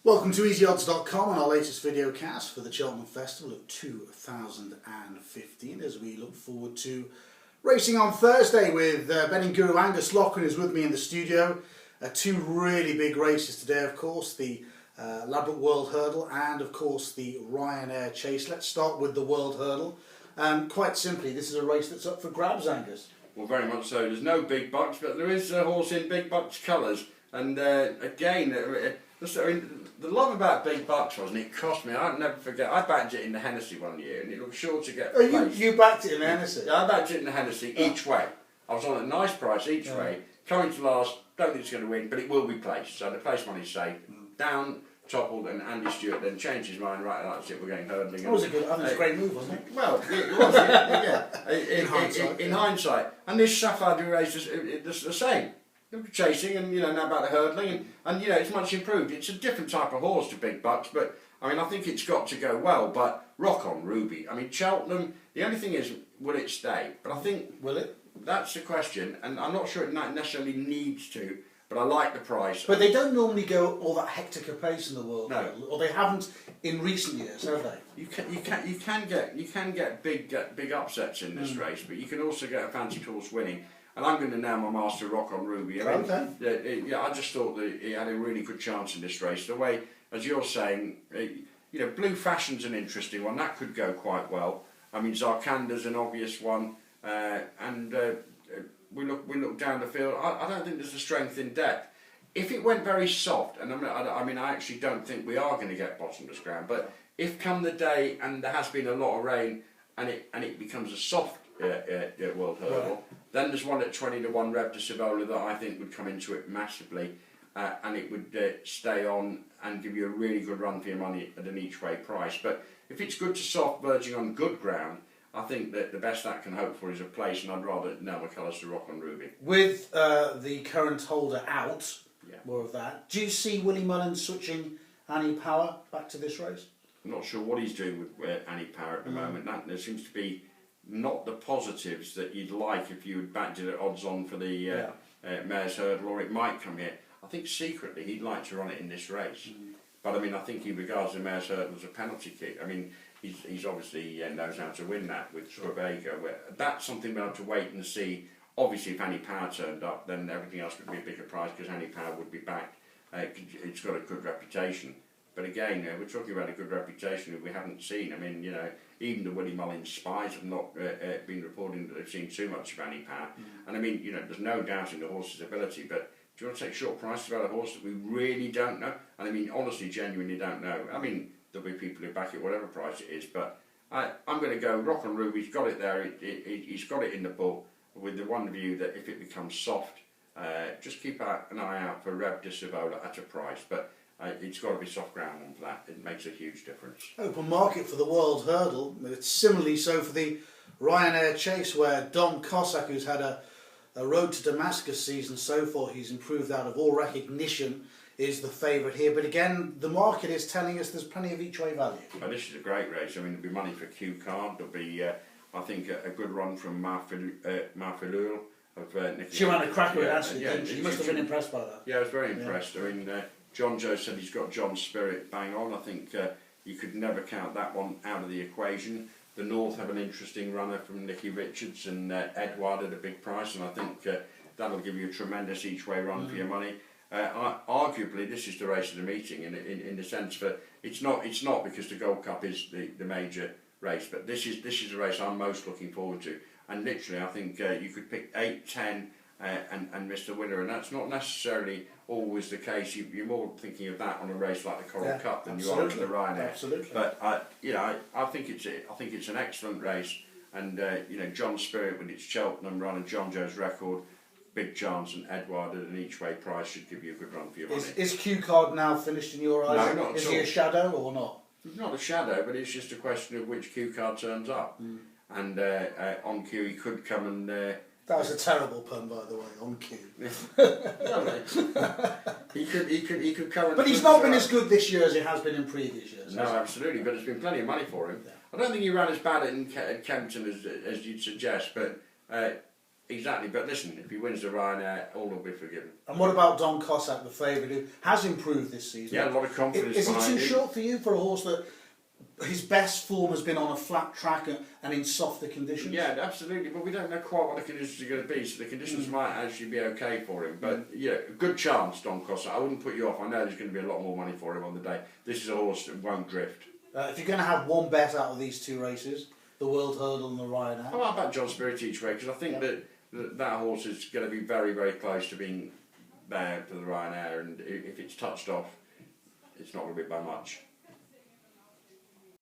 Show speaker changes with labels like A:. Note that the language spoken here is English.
A: Welcome to easyodds.com and our latest video cast for the Cheltenham Festival of 2015 as we look forward to racing on Thursday with betting guru Angus Loughran is with me in the studio. Two really big races today, of course, the Ladbroke World Hurdle and of course the Ryanair Chase. Let's start with the World Hurdle. Quite simply, this is a race that's up for grabs, Angus.
B: Well, very much so. There's no big bucks, but there is a horse in big bucks colours. And again, the love about big bucks was, and it cost me, I'll never forget, I backed it in the Hennessy one year, and it looked sure to get placed.
A: You backed it in the Hennessy?
B: Yeah, I backed it in the Hennessy each way. I was on a nice price each way. Coming to last, don't think it's going to win, but it will be placed. So the place money's safe. Down, toppled, and Andy Stewart then changed his mind, right, that's it, we're going hurdling.
A: That was a good, I think it was a great move, wasn't it?
B: Well, it was, yeah.
A: In
B: hindsight. And this Sapphire Du race is the same. Chasing and now about the hurdling and it's much improved. It's a different type of horse to big bucks, but I think it's got to go well. But Rock on Ruby, Cheltenham, the only thing is, will it stay? But I think,
A: will it?
B: That's the question, and I'm not sure it necessarily needs to, but I like the price.
A: But they don't normally go all that hectic a pace in the world,
B: no,
A: or they haven't in recent years, have they?
B: You can get big upsets in this race, but you can also get a fancy horse winning. And I'm going to now my master Rock on Ruby. I just thought that he had a really good chance in this race. The way, as you're saying, Blue Fashion's an interesting one. That could go quite well. Zarkanda's an obvious one. We look down the field. I don't think there's the strength in depth. If it went very soft, and I actually don't think we are going to get bottomless ground. But if come the day and there has been a lot of rain and it becomes a soft World Hurdle, then there's one at 20-1 Rev de Cibola that I think would come into it massively, and it would stay on and give you a really good run for your money at an each way price. But if it's good to soft, verging on good ground, I think that the best that can hope for is a place, and I'd rather nail my colours to Rock on Ruby.
A: With the current holder out, more of that, do you see Willie Mullins switching Annie Power back to this race?
B: I'm not sure what he's doing with Annie Power at the moment. There seems to be not the positives that you'd like if you had backed it at odds on for the Mares Hurdle, or it might come here. I think secretly he'd like to run it in this race. But I think he regards the Mares Hurdle as a penalty kick. He's obviously knows how to win that with Stravega. That's something we'll have to wait and see. Obviously, if Annie Power turned up, then everything else would be a bigger price because Annie Power would be backed. It's got a good reputation. But again, we're talking about a good reputation that we haven't seen. Even the Willie Mullins spies have not been reporting that they've seen too much of Annie Power. And there's no doubt in the horse's ability, but do you want to take short prices about a horse that we really don't know? And honestly, genuinely don't know. There'll be people who back it whatever price it is, but I'm going to go Rock on Ruby. He's got it there. He's got it in the book with the one view that if it becomes soft, just keep an eye out for Rev de Cibola at a price. But it's got to be soft ground one for that. It makes a huge difference.
A: Open market for the World Hurdle. It's similarly so for the Ryanair Chase, where Dom Cossack, who's had a road to Damascus season so far, he's improved out of all recognition, is the favourite here. But again, the market is telling us there's plenty of each way value.
B: This is a great race. There'll be money for Q Card. There'll be, I think, a good run from Marfilul.
A: She ran a cracker didn't she? You must have been impressed by that.
B: Yeah, I was very impressed. John Joe said he's got John's spirit bang on. I think you could never count that one out of the equation. The North have an interesting runner from Nicky Richards and Edward at a big price, and I think that'll give you a tremendous each way run for your money. Arguably, this is the race of the meeting in the sense that it's not because the Gold Cup is the major race, but this is the race I'm most looking forward to. And literally, I think you could pick 8, 10. And miss the winner, and that's not necessarily always the case. You're more thinking of that on a race like the Coral Cup than you are with the Ryanair.
A: Absolutely.
B: But I think it's an excellent race, and John's Spirit with its Cheltenham run and John Joe's record, big chance, and Edward at an each way price should give you a good run for your money.
A: Is Q Card now finished in your eyes?
B: No, not at all.
A: Is he a shadow or not?
B: He's not a shadow, but it's just a question of which Q Card turns up, and on Q he could come and.
A: That was a terrible pun, by the way, on cue.
B: He could come.
A: But he's not been as good this year as he has been in previous years.
B: No, absolutely. But there's been plenty of money for him. I don't think he ran as bad at Kempton as you'd suggest, but Exactly, but listen, if he wins the Ryanair, all will be forgiven.
A: And what about Don Cossack, the favourite, who has improved this season?
B: Yeah, a lot of confidence
A: Is he
B: behind
A: too
B: him.
A: short for you for a horse that his best form has been on a flat track and in softer conditions?
B: Yeah, absolutely, but we don't know quite what the conditions are going to be, so the conditions might actually be okay for him. But yeah, good chance, Don Cossack. I wouldn't put you off. I know there's going to be a lot more money for him on the day. This is a horse that won't drift.
A: If you're going to have one bet out of these two races, the World Hurdle and the Ryanair.
B: Well, I bet John Spirit each way because I think that horse is going to be very, very close to being there for the Ryanair, and if it's touched off, it's not going to be by much.